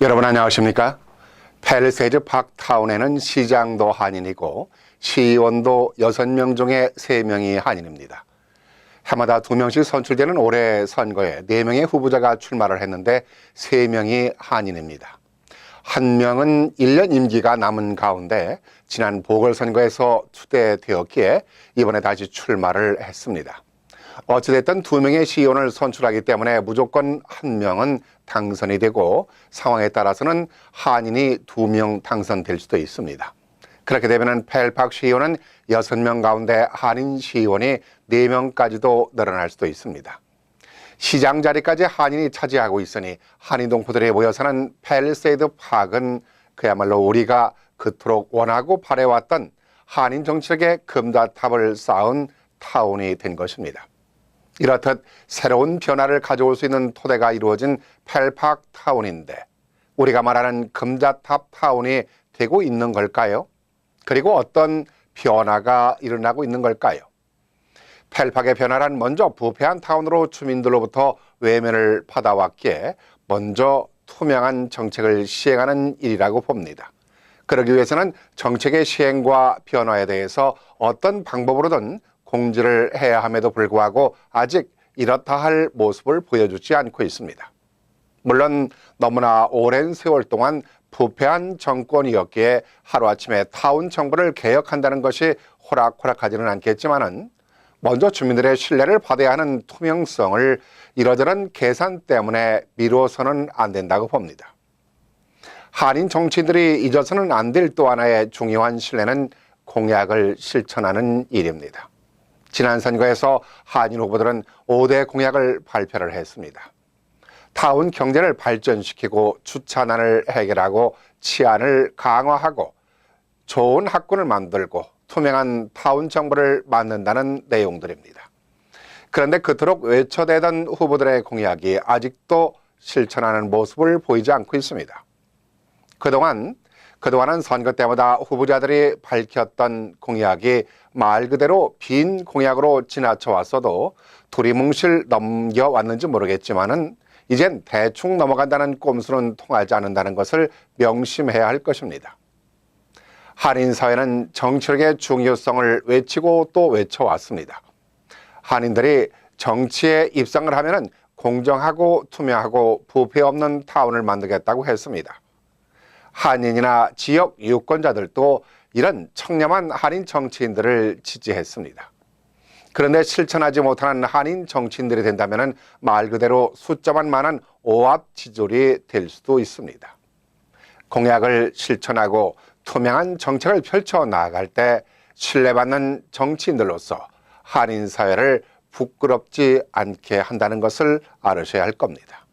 여러분 안녕하십니까? 팰리세이드 파크타운에는 시장도 한인이고 시의원도 6명 중에 3명이 한인입니다. 해마다 2명씩 선출되는 올해 선거에 4명의 후보자가 출마를 했는데 3명이 한인입니다. 1명은 1년 임기가 남은 가운데 지난 보궐선거에서 투대되었기에 이번에 다시 출마를 했습니다. 어찌됐든 2명의 시의원을 선출하기 때문에 무조건 1명은 당선이 되고 상황에 따라서는 한인이 2명 당선될 수도 있습니다. 그렇게 되면 팰파크 시의원은 6명 가운데 한인 시의원이 4명까지도 늘어날 수도 있습니다. 시장 자리까지 한인이 차지하고 있으니 한인 동포들이 모여 사는 팰리세이드 파크는 그야말로 우리가 그토록 원하고 바래왔던 한인 정책의 금자탑을 쌓은 타운이 된 것입니다. 이렇듯 새로운 변화를 가져올 수 있는 토대가 이루어진 팰파크 타운인데 우리가 말하는 금자탑 타운이 되고 있는 걸까요? 그리고 어떤 변화가 일어나고 있는 걸까요? 팰파크의 변화란 먼저 부패한 타운으로 주민들로부터 외면을 받아왔기에 먼저 투명한 정책을 시행하는 일이라고 봅니다. 그러기 위해서는 정책의 시행과 변화에 대해서 어떤 방법으로든 공지를 해야 함에도 불구하고 아직 이렇다 할 모습을 보여주지 않고 있습니다. 물론 너무나 오랜 세월 동안 부패한 정권이었기에 하루아침에 타운 정부를 개혁한다는 것이 호락호락하지는 않겠지만은 먼저 주민들의 신뢰를 받아야 하는 투명성을 이러저런 계산 때문에 미루어서는 안 된다고 봅니다. 한인 정치인들이 잊어서는 안 될 또 하나의 중요한 신뢰는 공약을 실천하는 일입니다. 지난 선거에서 한인 후보들은 5대 공약을 발표를 했습니다. 타운 경제를 발전시키고 주차난을 해결하고 치안을 강화하고 좋은 학군을 만들고 투명한 타운 정부를 만든다는 내용들입니다. 그런데 그토록 외쳐대던 후보들의 공약이 아직도 실천하는 모습을 보이지 않고 있습니다. 그동안은 선거 때마다 후보자들이 밝혔던 공약이 말 그대로 빈 공약으로 지나쳐 왔어도 두리뭉실 넘겨왔는지 모르겠지만은 이젠 대충 넘어간다는 꼼수는 통하지 않는다는 것을 명심해야 할 것입니다. 한인 사회는 정치력의 중요성을 외치고 또 외쳐왔습니다. 한인들이 정치에 입성을 하면은 공정하고 투명하고 부패 없는 타운을 만들겠다고 했습니다. 한인이나 지역 유권자들도 이런 청렴한 한인 정치인들을 지지했습니다. 그런데 실천하지 못하는 한인 정치인들이 된다면 말 그대로 숫자만 많은 오합지졸이 될 수도 있습니다. 공약을 실천하고 투명한 정책을 펼쳐 나아갈 때 신뢰받는 정치인들로서 한인 사회를 부끄럽지 않게 한다는 것을 알으셔야 할 겁니다.